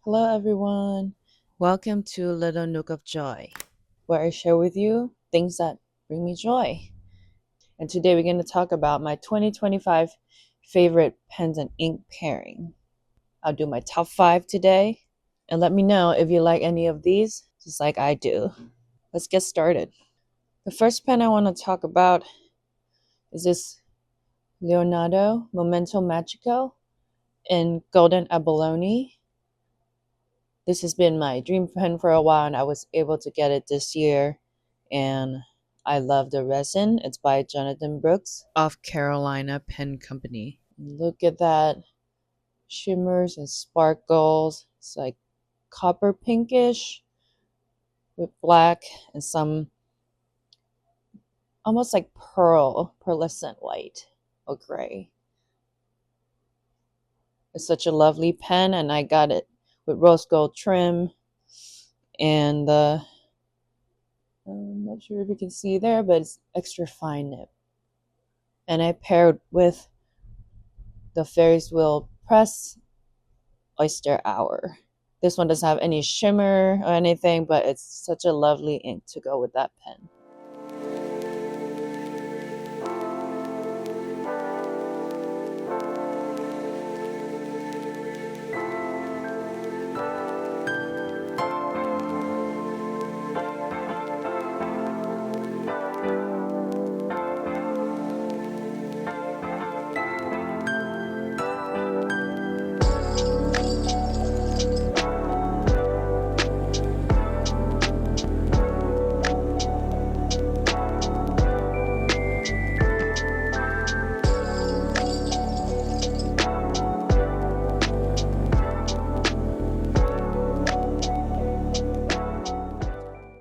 Hello, everyone. Welcome to Little Nook of Joy, where I share with you things that bring me joy. And today we're going to talk about my 2025 favorite pens and ink pairing. I'll do my top 5 today, and let me know if you like any of these, just like I do. Let's get started. The first pen I want to talk about is this Leonardo Momento Magico in Golden Abalone. This has been my dream pen for a while, and I was able to get it this year. And I love the resin. It's by Jonathan Brooks of Carolina Pen Company. Look at that. Shimmers and sparkles. It's like copper pinkish with black and some almost like pearlescent white or gray. It's such a lovely pen, and I got it with rose gold trim. And I'm not sure if you can see there, but it's extra fine nib. And I paired with the Ferris Wheel Press Oyster Hour. This one doesn't have any shimmer or anything, but it's such a lovely ink to go with that pen.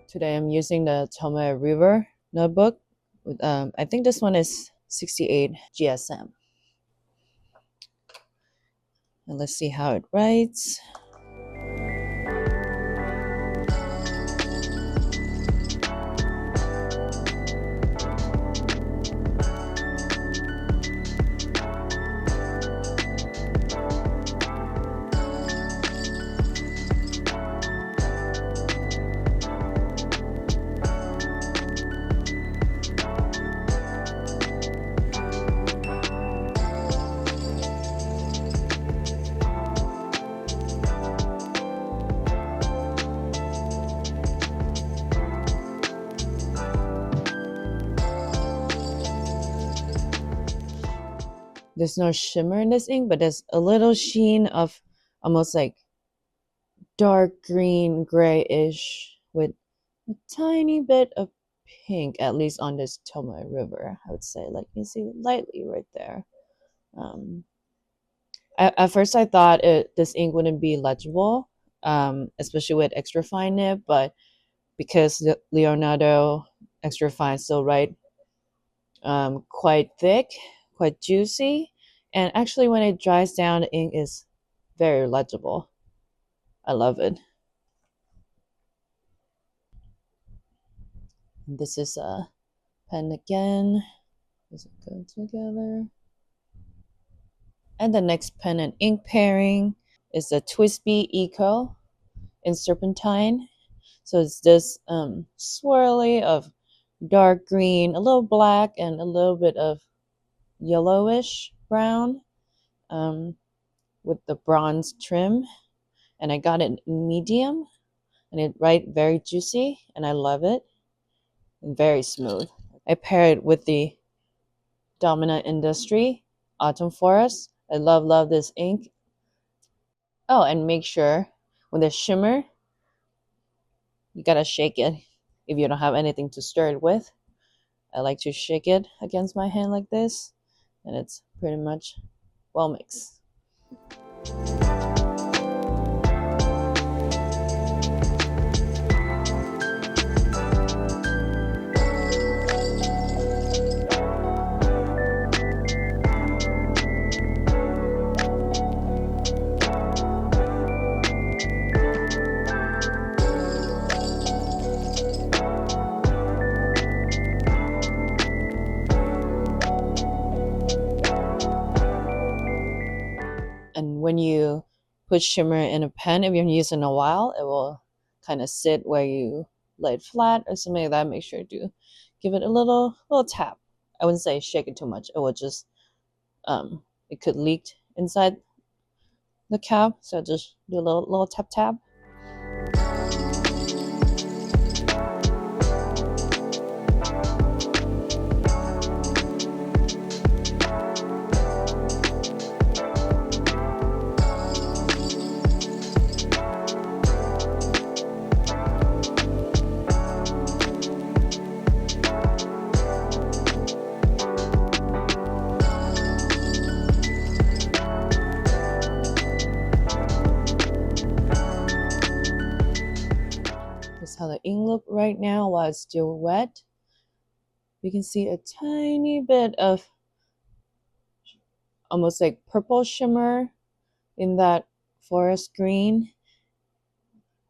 Today I'm using the Tomoe River notebook. With, I think this one is 68 GSM. And let's see how it writes. There's no shimmer in this ink, but there's a little sheen of almost like dark green, grayish with a tiny bit of pink, at least on this Tomoe River, I would say. Like you can see lightly right there. At first I thought this ink wouldn't be legible, especially with extra fine nib, but because the Leonardo extra fine still write quite thick, quite juicy, and actually when it dries down, the ink is very legible. I love it. This is a pen again. Does it go together? And the next pen and ink pairing is the Twisby Eco in Serpentine. So it's this swirly of dark green, a little black, and a little bit of yellowish brown with the bronze trim. And I got it in medium, and it writes very juicy, and I love it, and very smooth. I pair it with the Dominant Industry Autumn Forest. I love this ink. Oh, and make sure when there's shimmer, you gotta shake it if you don't have anything to stir it with. I like to shake it against my hand like this, and it's pretty much well mixed. And when you put shimmer in a pen, if you're using a while, it will kind of sit where you lay it flat or something like that. Make sure to give it a little tap. I wouldn't say shake it too much. It will just it could leak inside the cap. So just do a little tap tap. This is how the ink look right now while it's still wet. You can see a tiny bit of almost like purple shimmer in that forest green.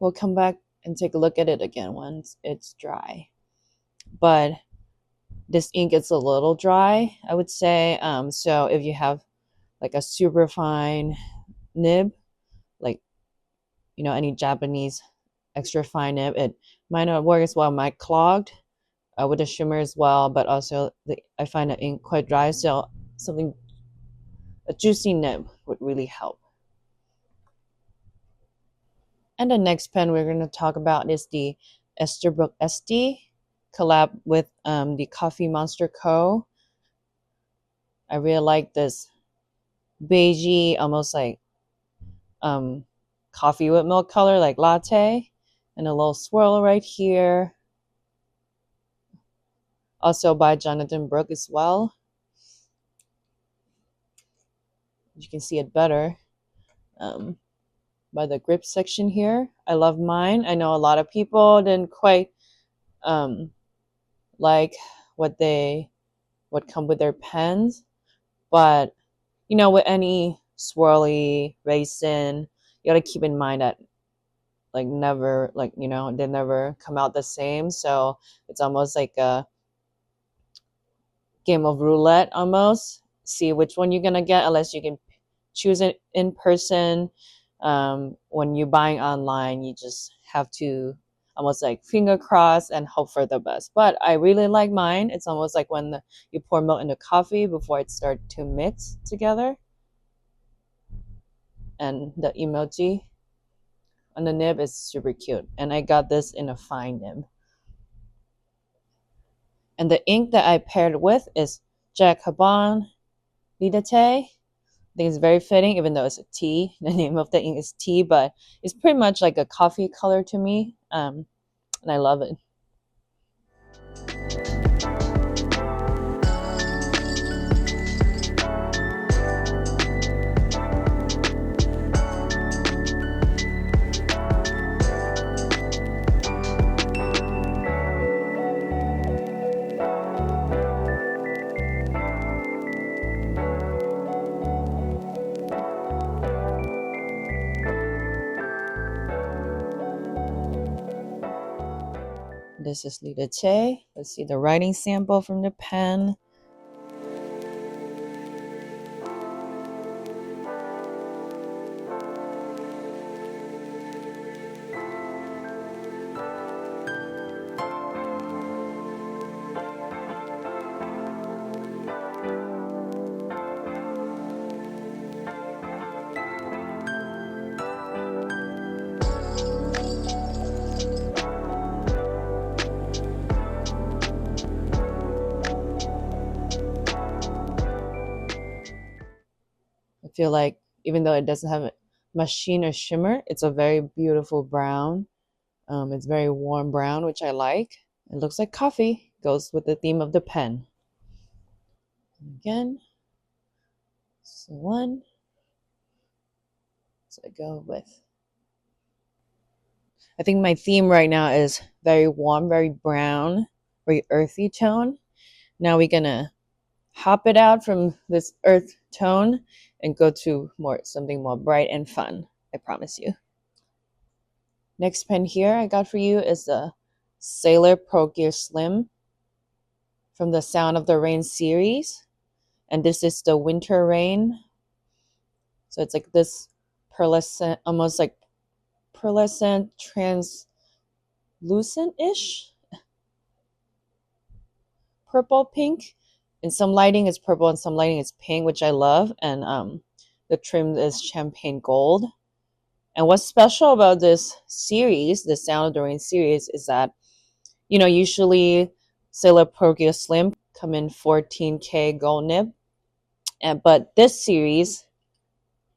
We'll come back and take a look at it again once it's dry. But this ink is a little dry, I would say. So if you have like a super fine nib, like any Japanese extra fine nib, it might not work as well. Might clogged with the shimmer as well, but also I find the ink quite dry, so a juicy nib would really help. And the next pen we're going to talk about is the Esterbrook SD collab with the Coffee Monster Co. I really like this beigey, almost like coffee with milk color, like latte, and a little swirl right here. Also by Jonathan Brooke as well. You can see it better by the grip section here. I love mine. I know a lot of people didn't quite like what come with their pens, but with any swirly raisin, you gotta keep in mind that they never come out the same. So it's almost like a game of roulette almost. See which one you're gonna get, unless you can choose it in person. When you're buying online, you just have to almost like finger cross and hope for the best. But I really like mine. It's almost like when you pour milk into coffee before it starts to mix together. And the emoji on the nib is super cute. And I got this in a fine nib. And the ink that I paired with is Jack Habon Lidate. I think it's very fitting, even though it's a tea. The name of the ink is tea, but it's pretty much like a coffee color to me. And I love it. This is Lidate. Let's see the writing sample from the pen. I feel like even though it doesn't have a machine or shimmer, it's a very beautiful brown. It's very warm brown, which I like. It looks like coffee. Goes with the theme of the pen. And again, so one. So I go with. I think my theme right now is very warm, very brown, very earthy tone. Now we're gonna hop it out from this earth tone and go to something more bright and fun. I promise you. Next pen here I got for you is the Sailor Pro Gear Slim from the Sound of the Rain series. And this is the Winter Rain. So it's like this pearlescent, almost like pearlescent, translucent-ish purple pink. In some lighting it's purple and some lighting it's pink, which I love. And the trim is champagne gold. And what's special about this series, the Sound of the Rain series, is that, usually Sailor Pergia Slim come in 14K gold nib. But this series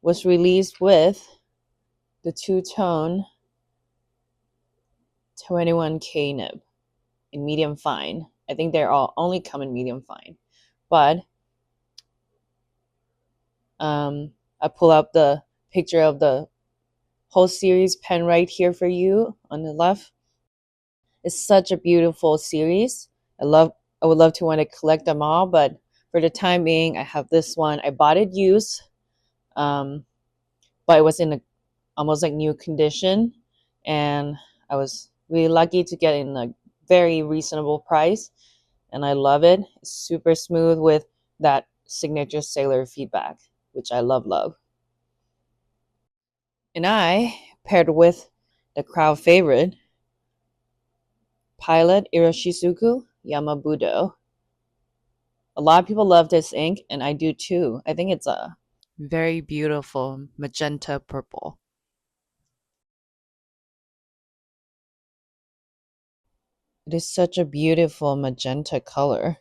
was released with the two-tone 21K nib in medium fine. I think they're all only come in medium fine. But I pull up the picture of the whole series pen right here for you on the left. It's such a beautiful series. I would love to want to collect them all, but for the time being, I have this one. I bought it used, but it was in a almost like new condition, and I was really lucky to get it in a very reasonable price, and I love it. It's super smooth with that signature Sailor feedback, which I love. And I paired with the crowd favorite, Pilot Iroshizuku Yamabudo. A lot of people love this ink, and I do too. I think it's a very beautiful magenta purple. It is such a beautiful magenta color.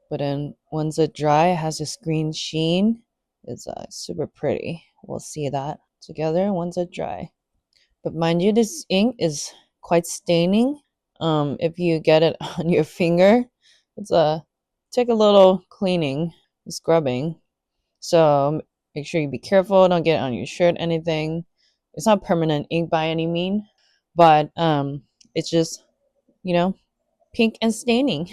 But then once it dry, it has this green sheen. It's super pretty. We'll see that together once it dry. But mind you, this ink is quite staining. If you get it on your finger, it's take a little cleaning, scrubbing. So make sure you be careful. Don't get it on your shirt, anything. It's not permanent ink by any mean, but it's just pink and staining.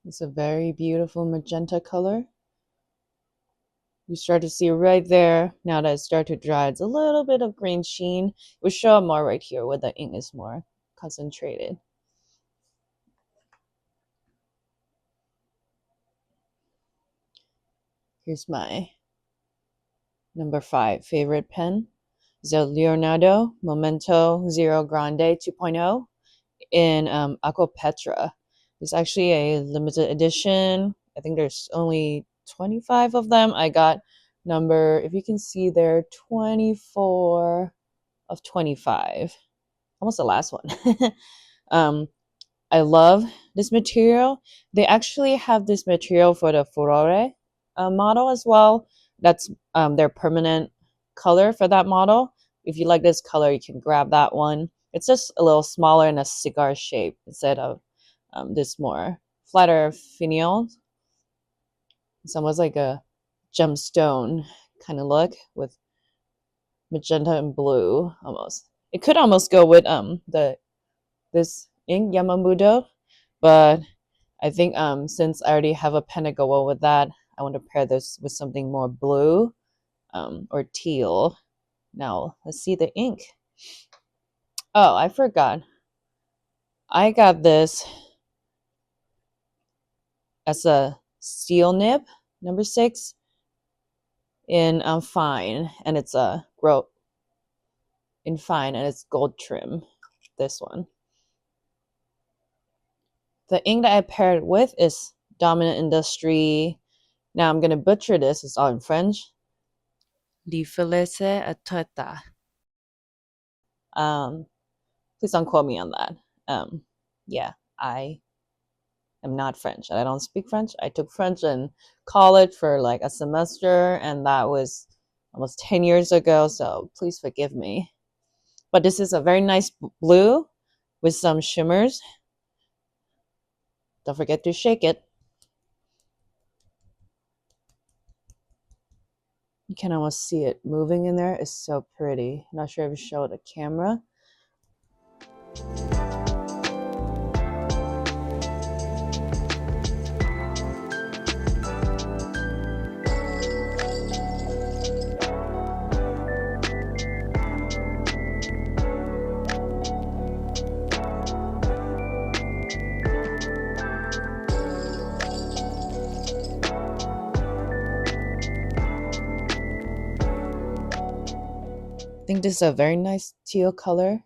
It's a very beautiful magenta color. You start to see right there, now that it starts to dry, it's a little bit of green sheen. It will show up more right here where the ink is more concentrated. Here's my number 5 favorite pen. The Leonardo Momento Zero Grande 2.0 in Aqua Petra. It's actually a limited edition. I think there's only 25 of them. I got number, if you can see there, 24 of 25. Almost the last one. I love this material. They actually have this material for the Furore model as well. That's their permanent color for that model. If you like this color, you can grab that one. It's just a little smaller in a cigar shape instead of this more flatter finial. It's almost like a gemstone kind of look with magenta and blue almost. It could almost go with this ink Yamamudo, but I think since I already have a pen to go well with that, I want to pair this with something more blue or teal. Now let's see the ink. Oh, I forgot. I got this as a steel nib, number 6, in fine, and it's a in fine, and it's gold trim. This one. The ink that I paired it with is Dominant Industry. Now I'm gonna butcher this. It's all in French. Di Felice Atota. Please don't quote me on that. Yeah, I am not French. I don't speak French. I took French in college for like a semester, and that was almost 10 years ago, so please forgive me. But this is a very nice blue with some shimmers. Don't forget to shake it. You can almost see it moving in there. It's so pretty. Not sure if it showed the camera. I think this is a very nice teal color.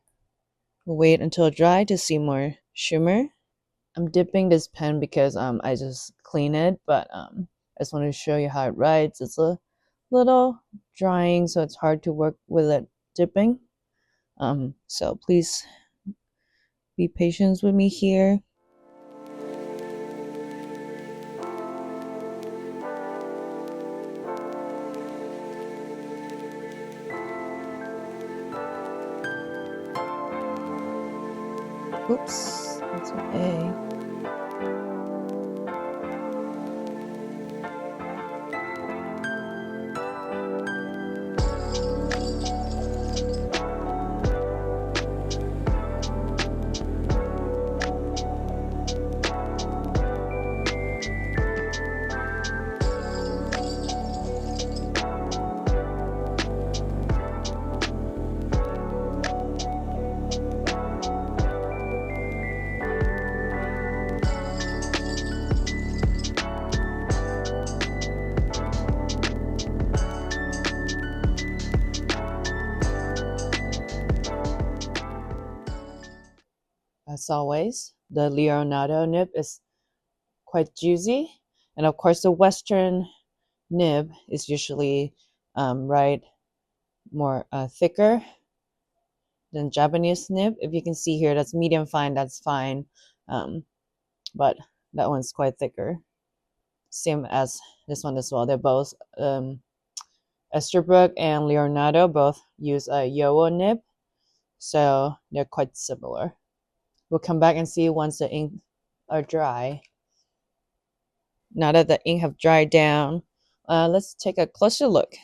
We'll wait until dry to see more shimmer. I'm dipping this pen because I just clean it, but I just wanted to show you how it writes. It's a little drying, so it's hard to work with it dipping. So please be patient with me here. Oops, that's an A. As always, the Leonardo nib is quite juicy, and of course the Western nib is usually right more thicker than Japanese nib. If you can see here, that's medium fine, that's fine, but that one's quite thicker. Same as this one as well. They're both Esterbrook and Leonardo both use a Yowo nib, so they're quite similar. We'll come back and see once the ink are dry. Now that the ink have dried down, let's take a closer look.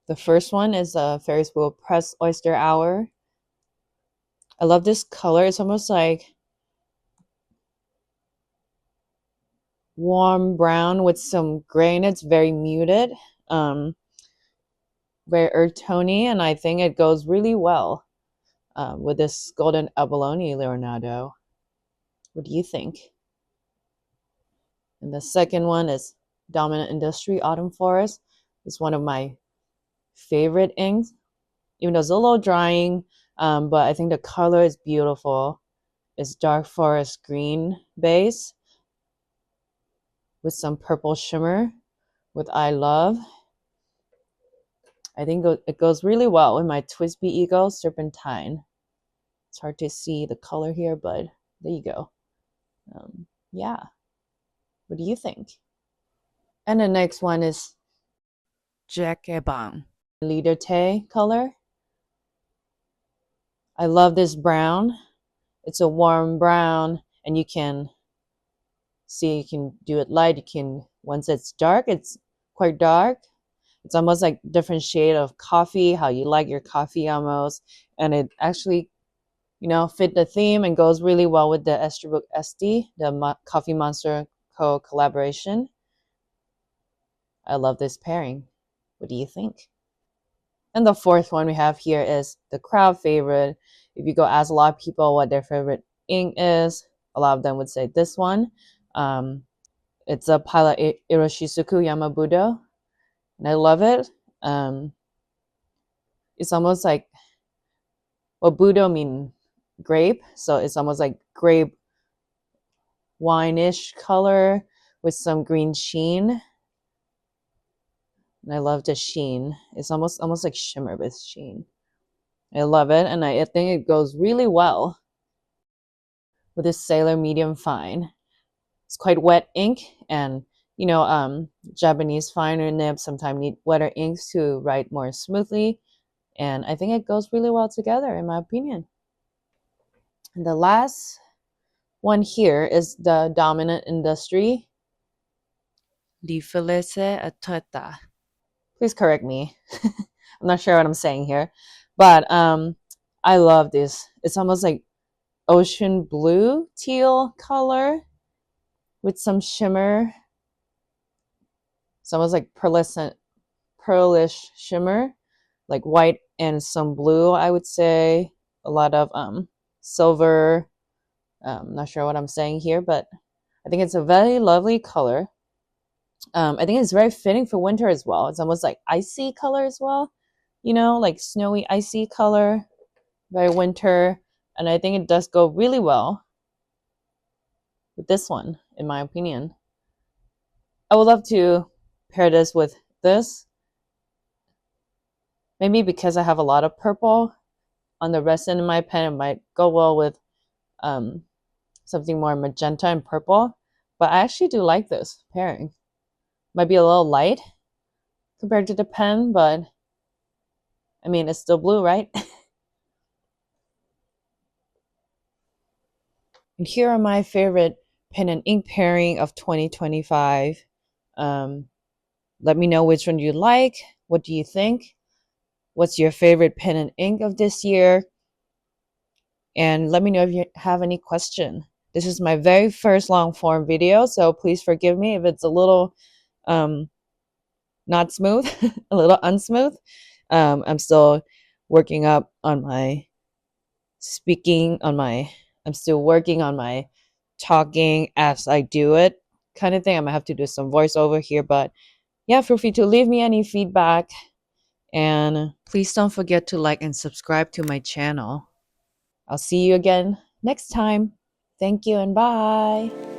The first one is a Ferris Wheel Press Oyster Hour. I love this color. It's almost like warm brown with some gray in it. It's very muted, very earth tony, and I think it goes really well with this golden abalone Leonardo. What do you think? And the second one is Dominant Industry Autumn Forest. It's one of my favorite inks, even though it's a little drying, but I think the color is beautiful. It's dark forest green base with some purple shimmer with I Love. I think it goes really well with my Twisby Eagle Serpentine. It's hard to see the color here, but there you go. Yeah. What do you think? And the next one is Jacquebang Leader Tay color. I love this brown. It's a warm brown, and you can see, you can do it light. You can, once it's dark, it's quite dark. It's almost like different shade of coffee, how you like your coffee almost. And it actually, fit the theme and goes really well with the Esterbrook SD, the Coffee Monster Co collaboration. I love this pairing. What do you think? And the fourth one we have here is the crowd favorite. If you go ask a lot of people what their favorite ink is, a lot of them would say this one. It's a Pilot Iroshizuku Yamabudo, and I love it. It's almost like, well, Budo mean grape, so it's almost like grape wine-ish color with some green sheen. And I love the sheen. It's almost like shimmer with sheen. I love it, and I think it goes really well with this Sailor Medium Fine. It's quite wet ink, and Japanese finer nibs sometimes need wetter inks to write more smoothly. And I think it goes really well together, in my opinion. And the last one here is the Dominant Industry Diffelese Atota. Please correct me. I'm not sure what I'm saying here. But I love this. It's almost like ocean blue teal color with some shimmer. It's almost like pearlish shimmer, like white and some blue, I would say. A lot of silver. Not sure what I'm saying here, but I think it's a very lovely color. I think it's very fitting for winter as well. It's almost like icy color as well, like snowy, icy color, very winter. And I think it does go really well with this one, in my opinion. I would love to pair this with this. Maybe because I have a lot of purple on the resin in my pen, it might go well with something more magenta and purple. But I actually do like this pairing. Might be a little light compared to the pen, but I mean, it's still blue, right? And here are my favorite pen and ink pairing of 2025. Let me know which one you like. What do you think? What's your favorite pen and ink of this year? And let me know if you have any question. This is my very first long form video, so please forgive me if it's a little not smooth, a little unsmooth. I'm still working up on my speaking, I'm still working on my talking as I do it kind of thing. I'm gonna have to do some voiceover here, but yeah, feel free to leave me any feedback. And please don't forget to like and subscribe to my channel. I'll see you again next time. Thank you and bye.